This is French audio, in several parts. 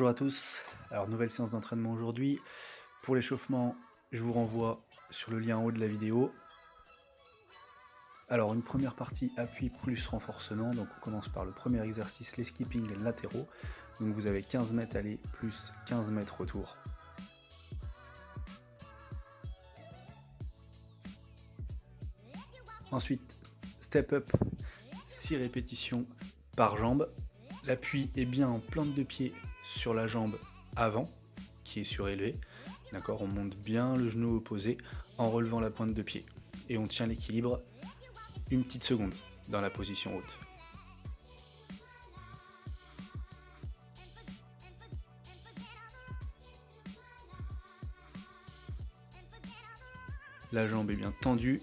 Bonjour à tous, alors nouvelle séance d'entraînement aujourd'hui. Pour l'échauffement, je vous renvoie sur le lien en haut de la vidéo. Alors une première partie appui plus renforcement, donc on commence par le premier exercice, les skipping latéraux. Donc vous avez 15 mètres aller plus 15 mètres retour. Ensuite, step up, 6 répétitions par jambe. L'appui est bien en plante de pied sur la jambe avant, qui est surélevée. D'accord, on monte bien le genou opposé en relevant la pointe de pied. Et on tient l'équilibre une petite seconde dans la position haute. La jambe est bien tendue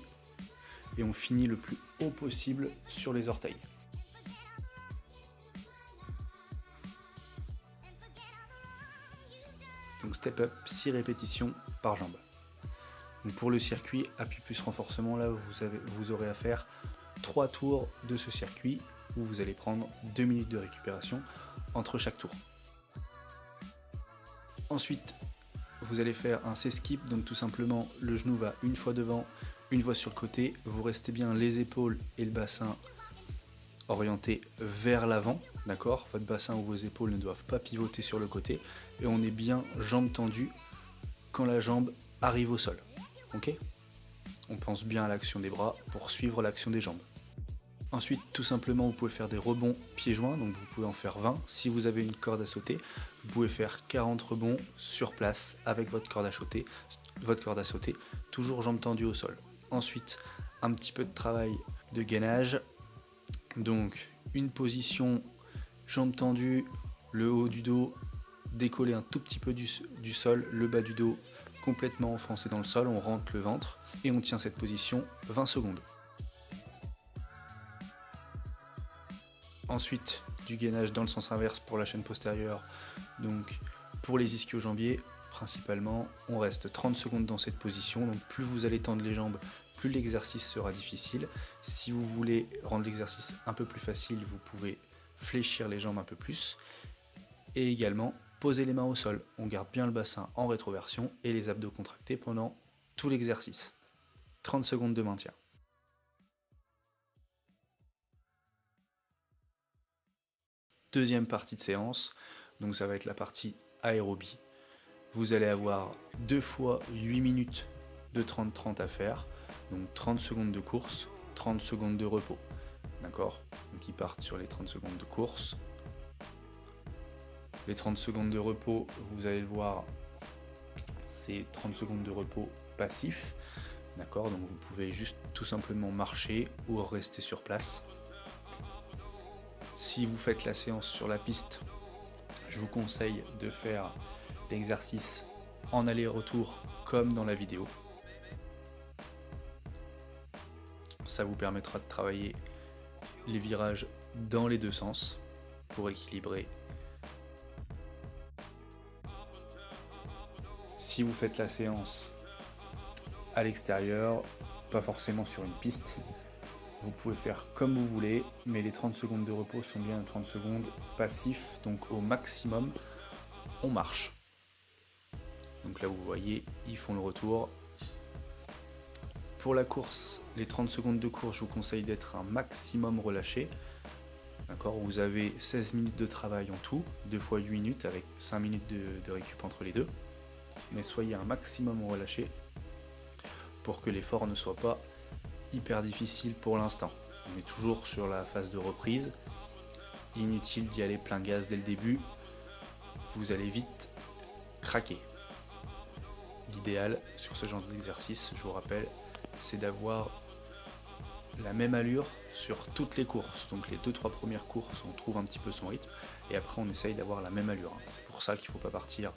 et on finit le plus haut possible sur les orteils. Donc step up, 6 répétitions par jambe. Donc pour le circuit appui plus renforcement, là vous aurez à faire 3 tours de ce circuit où vous allez prendre 2 minutes de récupération entre chaque tour. Ensuite, vous allez faire un C-skip, donc tout simplement le genou va une fois devant, une fois sur le côté, vous restez bien les épaules et le bassin orientés vers l'avant, d'accord? Votre bassin ou vos épaules ne doivent pas pivoter sur le côté, et on est bien jambes tendues quand la jambe arrive au sol, ok? On pense bien à l'action des bras pour suivre l'action des jambes. Ensuite, tout simplement, vous pouvez faire des rebonds pieds joints, donc vous pouvez en faire 20. Si vous avez une corde à sauter, vous pouvez faire 40 rebonds sur place avec votre corde à sauter, toujours jambes tendues au sol. Ensuite, un petit peu de travail de gainage, donc une position jambes tendues, le haut du dos décollé un tout petit peu du sol, le bas du dos complètement enfoncé dans le sol, on rentre le ventre et on tient cette position 20 secondes. Ensuite, du gainage dans le sens inverse pour la chaîne postérieure, donc pour les ischio-jambiers, principalement, on reste 30 secondes dans cette position, donc plus vous allez tendre les jambes, plus l'exercice sera difficile. Si vous voulez rendre l'exercice un peu plus facile, vous pouvez fléchir les jambes un peu plus, et également poser les mains au sol. On garde bien le bassin en rétroversion et les abdos contractés pendant tout l'exercice. 30 secondes de maintien. Deuxième partie de séance, donc ça va être la partie aérobie. Vous allez avoir 2 fois 8 minutes de 30-30 à faire, donc 30 secondes de course, 30 secondes de repos. D'accord? Donc ils partent sur les 30 secondes de course. Les 30 secondes de repos, vous allez le voir, c'est 30 secondes de repos passif. D'accord? Donc vous pouvez juste tout simplement marcher ou rester sur place. Si vous faites la séance sur la piste, je vous conseille de faire l'exercice en aller-retour comme dans la vidéo. Ça vous permettra de travailler les virages dans les deux sens pour équilibrer. Si vous faites la séance à l'extérieur, pas forcément sur une piste, vous pouvez faire comme vous voulez, mais les 30 secondes de repos sont bien 30 secondes passifs, donc au maximum, on marche. Donc là, vous voyez, ils font le retour. Pour la course, les 30 secondes de course, je vous conseille d'être un maximum relâché. D'accord, vous avez 16 minutes de travail en tout, 2 fois 8 minutes avec 5 minutes de récup entre les deux. Mais soyez un maximum relâché pour que l'effort ne soit pas hyper difficile pour l'instant. On est toujours sur la phase de reprise. Inutile d'y aller plein gaz dès le début. Vous allez vite craquer. L'idéal sur ce genre d'exercice, je vous rappelle, c'est d'avoir la même allure sur toutes les courses. Donc les 2-3 premières courses, on trouve un petit peu son rythme et après on essaye d'avoir la même allure. C'est pour ça qu'il ne faut pas partir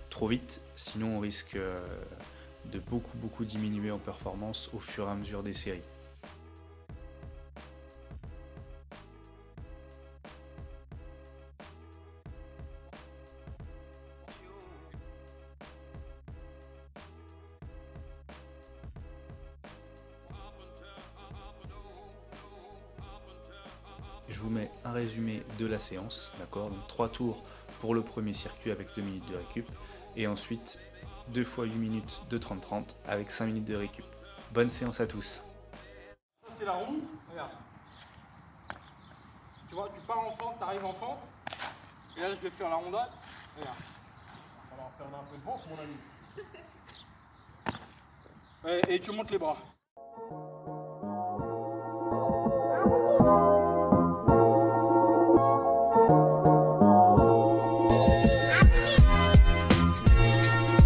trop vite, sinon on risque de beaucoup diminuer en performance au fur et à mesure des séries. Je vous mets un résumé de la séance, d'accord? Donc 3 tours pour le premier circuit avec 2 minutes de récup. Et ensuite 2 fois 8 minutes de 30-30 avec 5 minutes de récup. Bonne séance à tous. Ça c'est la roue, regarde. Tu vois, tu pars en fente, tu arrives en fente. Et là je vais faire la rondade. Regarde. Ça va perdre un peu de vent mon ami. Et tu montes les bras.